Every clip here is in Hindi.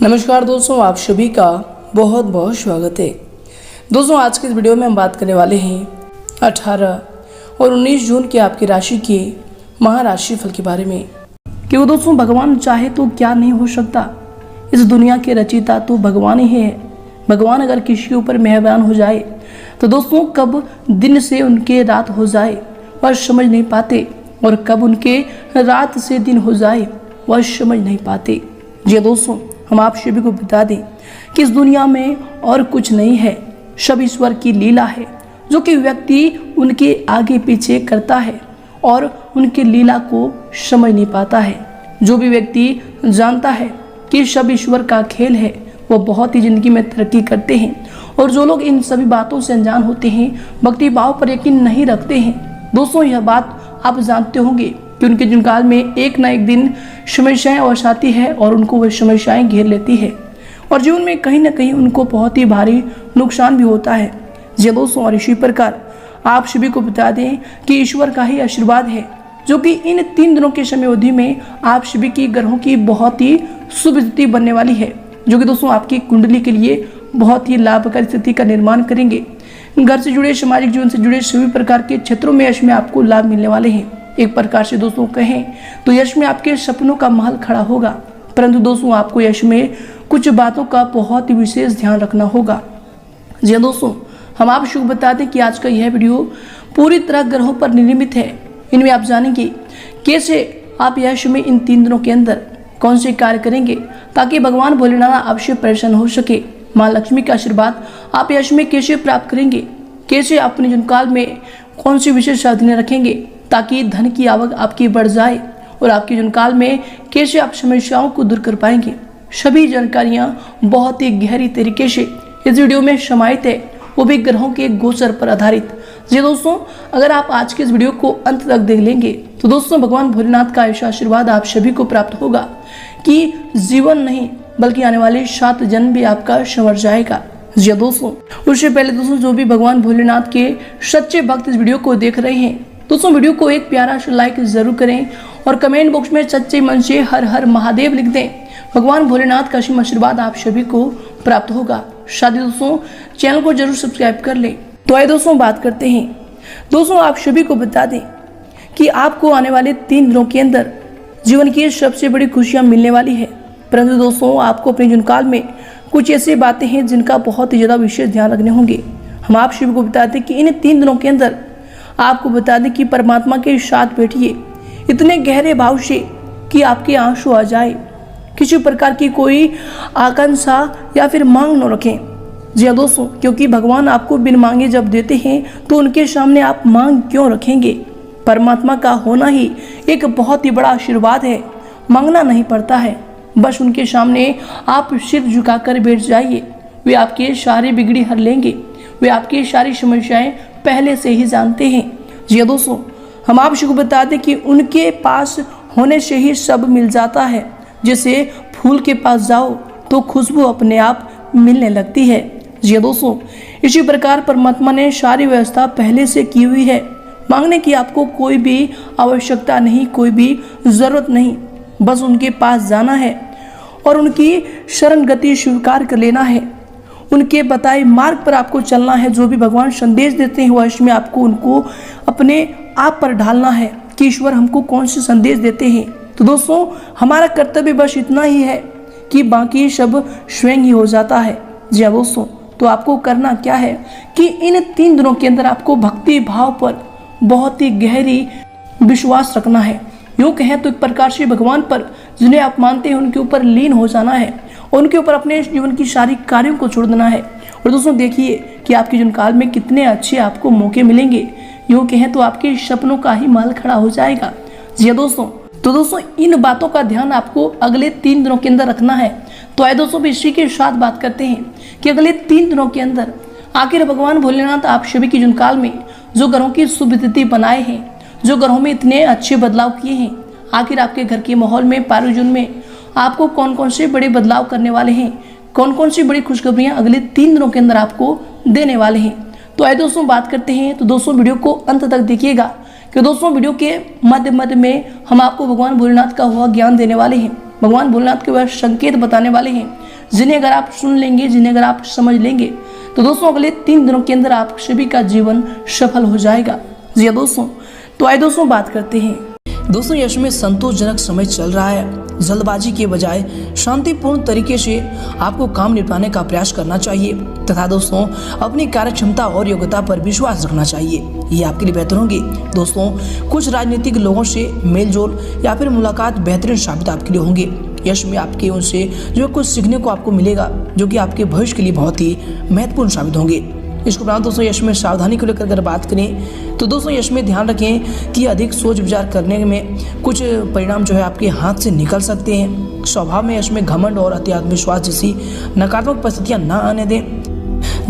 नमस्कार दोस्तों, आप सभी का बहुत बहुत स्वागत है। दोस्तों, आज के इस वीडियो में हम बात करने वाले हैं 18 और 19 जून के आपकी राशि के महाराशि फल के बारे में। क्योंकि दोस्तों, भगवान चाहे तो क्या नहीं हो सकता। इस दुनिया के रचयिता तो भगवान ही है। भगवान अगर किसी के ऊपर मेहरबान हो जाए तो दोस्तों कब दिन से उनके रात हो जाए वह समझ नहीं पाते, और कब उनके रात से दिन हो जाए वह समझ नहीं पाते। जी दोस्तों, हम आप सभी को बता दें कि इस दुनिया में और कुछ नहीं है, सब ईश्वर की लीला है, जो कि व्यक्ति उनके आगे पीछे करता है और उनकी लीला को समझ नहीं पाता है। जो भी व्यक्ति जानता है कि सब ईश्वर का खेल है, वो बहुत ही जिंदगी में तरक्की करते हैं। और जो लोग इन सभी बातों से अनजान होते हैं, भक्ति भाव पर यकीन नहीं रखते हैं, दोस्तों यह बात आप जानते होंगे कि उनके जीवन काल में एक ना एक दिन समस्याएं अवश्य आती है और उनको वह समस्याएं घेर लेती है, और जीवन में कहीं ना कहीं उनको बहुत ही भारी नुकसान भी होता है। जी दोस्तों, और इसी प्रकार आप सभी को बता दें कि ईश्वर का ही आशीर्वाद है, जो कि इन 3 दिनों के समय अवधि में आप सभी की ग्रहों की बहुत ही शुभ स्थिति बनने वाली है, जो कि दोस्तों आपकी कुंडली के लिए बहुत ही लाभकारी स्थिति का निर्माण करेंगे। घर से जुड़े, सामाजिक जीवन से जुड़े सभी प्रकार के क्षेत्रों में यश में आपको लाभ मिलने वाले हैं। एक प्रकार से दोस्तों कहें तो यश में आपके सपनों का महल खड़ा होगा, परंतु दोस्तों आपको यश में कुछ बातों का बहुत ही विशेष ध्यान रखना होगा। जी दोस्तों, हम आप शुभ बता दें कि आज का यह वीडियो पूरी तरह ग्रहों पर निर्मित है। इनमें आप जानेंगे कैसे आप यश में इन 3 दिनों के अंदर कौन से कार्य करेंगे ताकि भगवान भोलेनाथ आपसे प्रसन्न हो सके। माँ लक्ष्मी का आशीर्वाद आप यश में कैसे प्राप्त करेंगे, कैसे अपने जीवन काल में कौन सी विशेष साधनें रखेंगे ताकि धन की आवक आपकी बढ़ जाए, और आपके जीवन काल में कैसे आप समस्याओं को दूर कर पाएंगे। सभी जानकारियां बहुत ही गहरी तरीके से इस वीडियो में समाहित है, वो भी ग्रहों के गोचर पर आधारित। जी दोस्तों, अगर आप आज के इस वीडियो को अंत तक देख लेंगे तो दोस्तों भगवान भोलेनाथ का ऐसा आशीर्वाद आप सभी को प्राप्त होगा कि जीवन नहीं बल्कि आने वाले 7 जन्म भी आपका संवर जाएगा। जी दोस्तों, उससे पहले दोस्तों जो भी भगवान भोलेनाथ के सच्चे भक्त इस वीडियो को देख रहे हैं, दोस्तों वीडियो को एक प्यारा सा लाइक जरूर करें और कमेंट बॉक्स में सच्चे मन से हर हर महादेव लिख दें। भगवान भोलेनाथ का असीम आशीर्वाद आप सभी को प्राप्त होगा। साथ ही दोस्तों चैनल को जरूर सब्सक्राइब कर लें। तो आइए दोस्तों बात करते हैं। दोस्तों आप सभी को बता दें कि आपको आने वाले 3 दिनों के अंदर जीवन की सबसे बड़ी खुशियां मिलने वाली है, परंतु दोस्तों आपको अपने जीवन काल में कुछ ऐसी बातें हैं जिनका बहुत ही ज्यादा विशेष ध्यान रखने होंगे। हम आप सभी को बता दें कि इन 3 दिनों के अंदर आपको बता दें कि परमात्मा के साथ बैठिए इतने गहरे भाव से कि आपके आंसू आ जाए। किसी प्रकार की कोई आकांक्षा या फिर मांग न रखें। जी हाँ दोस्तों, क्योंकि भगवान आपको बिन मांगे जब देते हैं तो उनके सामने आप मांग क्यों रखेंगे। परमात्मा का होना ही एक बहुत ही बड़ा आशीर्वाद है। मांगना नहीं पड़ता है, बस उनके सामने आप सिर झुकाकर बैठ जाइए। वे आपकी सारी बिगड़ी हर लेंगे। वे आपकी सारी समस्याएं पहले से ही जानते हैं। जी दोस्तों, हम आप सबको बता दें कि उनके पास होने से ही सब मिल जाता है। जैसे फूल के पास जाओ तो खुशबू अपने आप मिलने लगती है। जी दोस्तों, इसी प्रकार परमात्मा ने सारी व्यवस्था पहले से की हुई है। मांगने की आपको कोई भी आवश्यकता नहीं, कोई भी जरूरत नहीं, बस उनके पास जाना है और उनकी शरण गति स्वीकार कर लेना है। उनके बताए मार्ग पर आपको चलना है। जो भी भगवान संदेश देते हैं वह इसमें आपको उनको अपने आप पर ढालना है कि ईश्वर हमको कौन से संदेश देते हैं। तो दोस्तों हमारा कर्तव्य बस इतना ही है कि बाकी सब स्वयं ही हो जाता है। जी हाँ दोस्तों, तो आपको करना क्या है कि इन 3 दिनों के अंदर आपको भक्ति भाव पर बहुत ही गहरी विश्वास रखना है। यूँ कहें तो एक प्रकार से भगवान पर जिन्हें आप मानते हैं उनके ऊपर लीन हो जाना है, उनके ऊपर अपने जीवन की सारी कार्यों को छोड़ देना है। और दोस्तों देखिए कि आपके जीवन काल में कितने अच्छे आपको मौके मिलेंगे। यूँ कहें तो आपके सपनों का ही महल खड़ा हो जाएगा। जी हाँ दोस्तों, तो दोस्तों इन बातों का ध्यान आपको अगले 3 दिनों के अंदर रखना है। तो आइए दोस्तों इसी के साथ बात करते हैं कि अगले 3 दिनों के अंदर आखिर भगवान भोलेनाथ आप सभी के जीवन काल में जो ग्रहों की शुभ तिथि बनाए हैं, जो ग्रहों में इतने अच्छे बदलाव किए हैं, आखिर आपके घर के माहौल में पारिजन में आपको कौन कौन से बड़े बदलाव करने वाले हैं, कौन कौन सी बड़ी खुशखबरियां अगले 3 दिनों के अंदर आपको देने वाले हैं। तो आइए दोस्तों बात करते हैं। तो दोस्तों वीडियो को अंत तक देखिएगा कि दोस्तों वीडियो के मध्य में हम आपको भगवान भोलेनाथ का हुआ ज्ञान देने वाले हैं। भगवान भोलेनाथ के वह संकेत बताने वाले हैं जिन्हें अगर आप सुन लेंगे, जिन्हें अगर आप समझ लेंगे तो दोस्तों अगले 3 दिनों के अंदर आप सभी का जीवन सफल हो जाएगा। जी हाँ दोस्तों, तो आइए दोस्तों बात करते हैं। दोस्तों यश में संतोषजनक समय चल रहा है। जल्दबाजी के बजाय शांतिपूर्ण तरीके से आपको काम निपटाने का प्रयास करना चाहिए तथा दोस्तों अपनी कार्य क्षमता और योग्यता पर विश्वास रखना चाहिए। ये आपके लिए बेहतर होंगे। दोस्तों कुछ राजनीतिक लोगों से मेलजोल या फिर मुलाकात बेहतरीन साबित आपके लिए होंगे। यश में आपके उनसे जो कुछ सीखने को आपको मिलेगा जो कि आपके भविष्य के लिए बहुत ही महत्वपूर्ण साबित होंगे। इसके उपरांत दोस्तों यश में सावधानी को लेकर अगर बात करें तो दोस्तों यश में ध्यान रखें कि अधिक सोच विचार करने में कुछ परिणाम जो है आपके हाथ से निकल सकते हैं। स्वभाव में यश में घमंड और अति आत्मविश्वास जैसी नकारात्मक परिस्थितियां ना आने दें।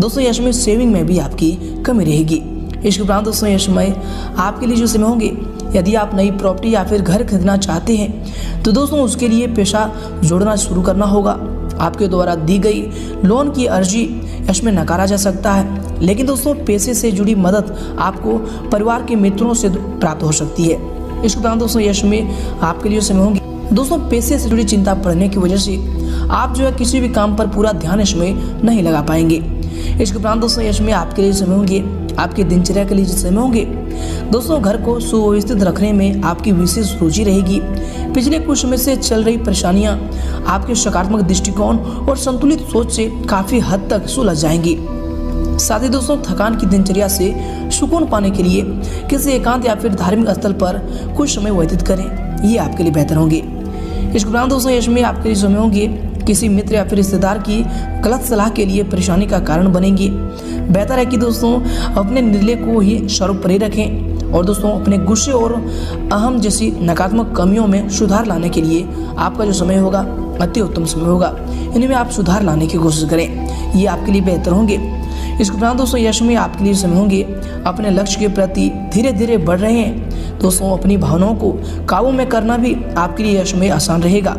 दोस्तों यश में सेविंग में भी आपकी कमी रहेगी। इसके उपरांत दोस्तों यश में आपके लिए जो समय होंगे, यदि आप नई प्रॉपर्टी या फिर घर खरीदना चाहते हैं तो दोस्तों उसके लिए पैसा जोड़ना शुरू करना होगा। आपके द्वारा दी गई लोन की अर्जी यश में नकारा जा सकता है, लेकिन दोस्तों पैसे से जुड़ी मदद आपको परिवार के मित्रों से प्राप्त हो सकती है। इसके उपरांत दोस्तों यश में आपके लिए समय होंगे। दोस्तों पैसे से जुड़ी चिंता बढ़ने की वजह से आप जो है किसी भी काम पर पूरा ध्यान यश में नहीं लगा पाएंगे। इसके उपरांत दोस्तों यश में आपके लिए समय होंगे, आपके दिनचर्या के लिए समय होंगे। दोस्तों घर को सुव्यवस्थित रखने में आपकी विशेष रुचि रहेगी। पिछले कुछ समय से चल रही परेशानियां आपके सकारात्मक दृष्टिकोण और संतुलित सोच से काफी हद तक सुलझ जाएंगी। साथ ही दोस्तों थकान की दिनचर्या से सुकून पाने के लिए किसी एकांत या फिर धार्मिक स्थल पर कुछ समय व्यतीत करें, ये आपके लिए बेहतर होंगे। इसके उपरांत दोस्तों यश में आपके लिए समय होंगे किसी मित्र या फिर रिश्तेदार की गलत सलाह के लिए परेशानी का कारण बनेंगी। बेहतर है कि दोस्तों अपने निर्णय को ही सर्वोपरि रखें और दोस्तों अपने गुस्से और अहम जैसी नकारात्मक कमियों में सुधार लाने के लिए आपका जो समय होगा अति उत्तम समय होगा। इनमें आप सुधार लाने की कोशिश करें, ये आपके लिए बेहतर होंगे। इसके उपरांत दोस्तों यश में आपके लिए समय होंगे अपने लक्ष्य के प्रति धीरे धीरे बढ़ रहे हैं। दोस्तों अपनी भावनाओं को काबू में करना भी आपके लिए यश में आसान रहेगा।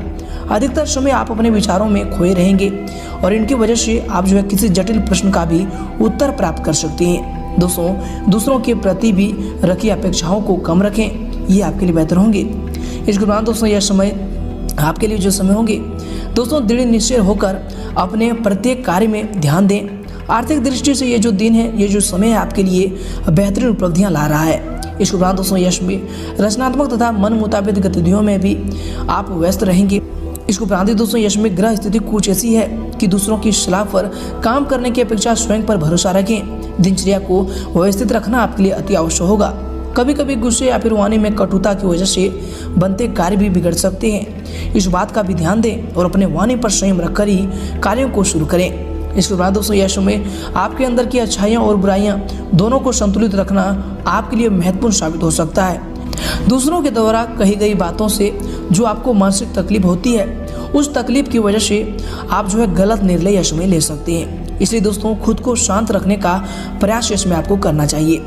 अधिकतर समय आप अपने विचारों में खोए रहेंगे और इनकी वजह से आप जो है किसी जटिल प्रश्न का भी उत्तर प्राप्त कर सकते हैं। दोस्तों दूसरों के प्रति भी रखी अपेक्षाओं को कम रखें, ये आपके लिए बेहतर होंगे। इसके उपरांत दोस्तों यह समय आपके लिए जो समय होंगे दोस्तों दृढ़ निश्चय होकर अपने प्रत्येक कार्य में ध्यान दें। आर्थिक दृष्टि से ये जो दिन है, ये जो समय है आपके लिए बेहतरीन उपलब्धियां ला रहा है। इसके उपरांत दोस्तों यश में रचनात्मक तथा मन मुताबिक गतिविधियों में भी आप व्यस्त रहेंगे। इसके उपरांत दोस्तों यश में ग्रह स्थिति कुछ ऐसी है कि दूसरों की सलाह पर काम करने की अपेक्षा स्वयं पर भरोसा रखें। दिनचर्या को व्यवस्थित रखना आपके लिए अति आवश्यक होगा। कभी कभी गुस्से या फिर वाणी में कटुता की वजह से बनते कार्य भी बिगड़ सकते हैं। इस बात का भी ध्यान दें और अपने वाणी पर संयम रखकर ही कार्यों को शुरू करें। इसके बाद दोस्तों यश में आपके अंदर की अच्छाइयाँ और बुराइयाँ दोनों को संतुलित रखना आपके लिए महत्वपूर्ण साबित हो सकता है। दूसरों के द्वारा कही गई बातों से जो आपको मानसिक तकलीफ होती है, उस तकलीफ की वजह से आप जो है गलत निर्णय यश में ले सकते हैं। इसलिए दोस्तों खुद को शांत रखने का प्रयास यश में आपको करना चाहिए।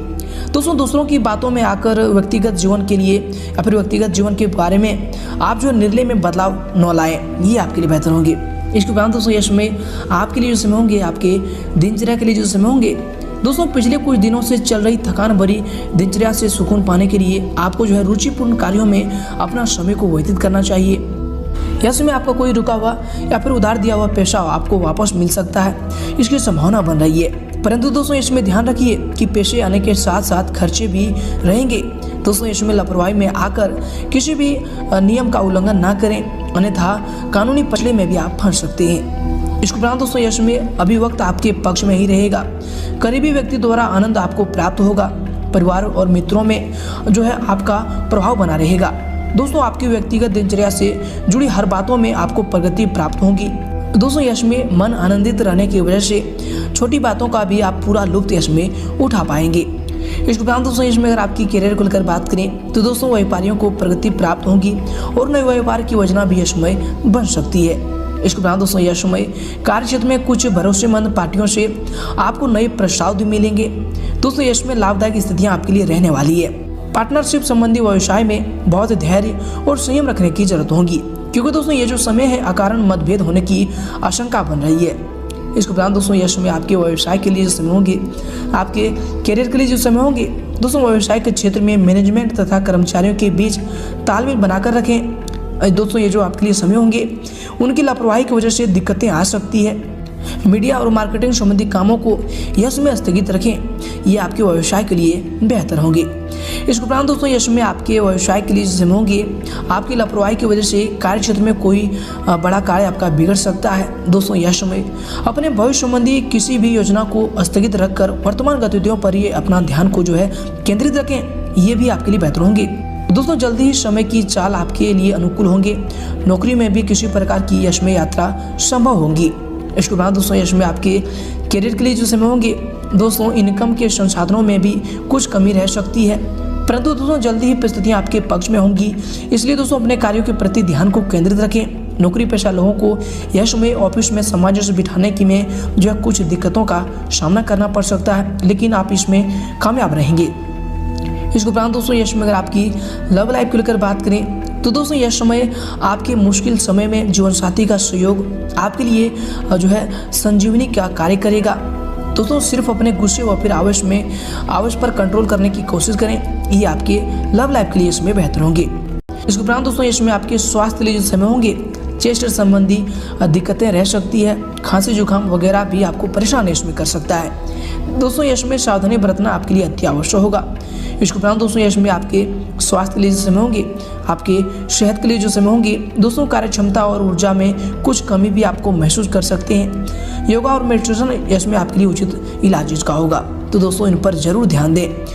दोस्तों दूसरों की बातों में आकर व्यक्तिगत जीवन के लिए या फिर व्यक्तिगत जीवन के बारे में आप जो निर्णय में बदलाव न लाएं, ये आपके लिए बेहतर होंगे। इसके उपरांत दोस्तों यश में आपके लिए जो समय होंगे, आपके दिनचर्या के लिए जो समय होंगे दोस्तों पिछले कुछ दिनों से चल रही थकान भरी दिनचर्या से सुकून पाने के लिए आपको जो है रुचिपूर्ण कार्यों में अपना समय को व्यतीत करना चाहिए। यश में आपका कोई रुका हुआ या फिर उधार दिया हुआ पैसा आपको वापस मिल सकता है, इसकी संभावना बन रही है। परंतु दोस्तों इसमें ध्यान रखिए कि पैसे आने के साथ साथ खर्चे भी रहेंगे। दोस्तों इसमें लापरवाही में आकर किसी भी नियम का उल्लंघन ना करें, अन्यथा कानूनी पचड़े में भी आप फंस सकते हैं। इसके उपरांत दोस्तों यश में अभी वक्त आपके पक्ष में ही रहेगा। करीबी व्यक्ति द्वारा आनंद आपको प्राप्त होगा। परिवार और मित्रों में जो है आपका प्रभाव बना रहेगा। दोस्तों आपकी व्यक्तिगत दिनचर्या से जुड़ी हर बातों में आपको प्रगति प्राप्त होगी। दोस्तों यश में मन आनंदित रहने की वजह से छोटी बातों का भी आप पूरा लुत्फ यश में उठा पाएंगे। इसके उपरांत दोस्तों इसमें अगर आपकी करियर को लेकर बात करें तो दोस्तों व्यापारियों को प्रगति प्राप्त होगी और नए व्यापार की योजना भी यशमय बन सकती है। इसके उपरांत दोस्तों यशमय कार्य क्षेत्र में कुछ भरोसेमंद पार्टियों से आपको नए प्रस्ताव भी मिलेंगे। दोस्तों यश में लाभदायक स्थितियां आपके लिए रहने वाली है। पार्टनरशिप संबंधी व्यवसाय में बहुत धैर्य और संयम रखने की जरूरत होगी, क्योंकि दोस्तों ये जो समय है अकारण मतभेद होने की आशंका बन रही है। इसके उपरांत दोस्तों यश में आपके व्यवसाय के लिए जो समय होंगे, आपके करियर के लिए जो समय होंगे दोस्तों व्यवसाय के क्षेत्र में मैनेजमेंट तथा कर्मचारियों के बीच तालमेल बनाकर रखें। दोस्तों ये जो आपके लिए समय होंगे उनकी लापरवाही की वजह से दिक्कतें आ सकती है। मीडिया और मार्केटिंग संबंधी कामों को यश में स्थगित रखें, ये आपके व्यवसाय के लिए बेहतर होंगे। इसके उपरांत दोस्तों यश में आपके व्यवसाय के लिए समय होंगे आपकी लापरवाही की वजह से कार्य क्षेत्र में कोई बड़ा कार्य आपका बिगड़ सकता है। दोस्तों यश में अपने भविष्य संबंधी किसी भी योजना को स्थगित रखकर वर्तमान गतिविधियों पर ये अपना ध्यान को जो है केंद्रित रखें, ये भी आपके लिए बेहतर होंगे। दोस्तों जल्दी ही समय की चाल आपके लिए अनुकूल होंगे। नौकरी में भी किसी प्रकार की यश में यात्रा संभव होगी। इसके बाद दोस्तों यश में आपके करियर के लिए जो समय होंगे दोस्तों इनकम के संसाधनों में भी कुछ कमी रह सकती है, परंतु दोस्तों जल्दी ही परिस्थितियां आपके पक्ष में होंगी। इसलिए दोस्तों अपने कार्यों के प्रति ध्यान को केंद्रित रखें। नौकरी पेशा लोगों को यश में ऑफिस में समाज बिठाने की में जो है कुछ दिक्कतों का सामना करना पड़ सकता है, लेकिन आप इसमें कामयाब रहेंगे। इसके उपरांत दोस्तों यश में अगर आपकी लव लाइफ को लेकर बात करें तो दोस्तों यह समय आपके मुश्किल समय में जीवन साथी का सहयोग आपके लिए जो है संजीवनी का कार्य करेगा। दोस्तों सिर्फ अपने गुस्से व फिर आवेश पर कंट्रोल करने की कोशिश करें, ये आपके लव लाइफ के लिए इसमें बेहतर होंगे। इसके उपरांत दोस्तों इसमें आपके स्वास्थ्य के लिए जो समय होंगे चेस्ट संबंधी दिक्कतें रह सकती है, खांसी जुकाम वगैरह भी आपको परेशान इसमें कर सकता है। दोस्तों यश में सावधानी बरतना आपके लिए अति आवश्यक होगा। इसके उपरांत दोस्तों यश में आपके स्वास्थ्य के लिए जो समय होंगे आपके सेहत के लिए जो समय होंगे दोस्तों कार्य क्षमता और ऊर्जा में कुछ कमी भी आपको महसूस कर सकते हैं। योगा और मेडिटेशन यश में आपके लिए उचित इलाज इसका होगा, तो दोस्तों इन पर जरूर ध्यान दें।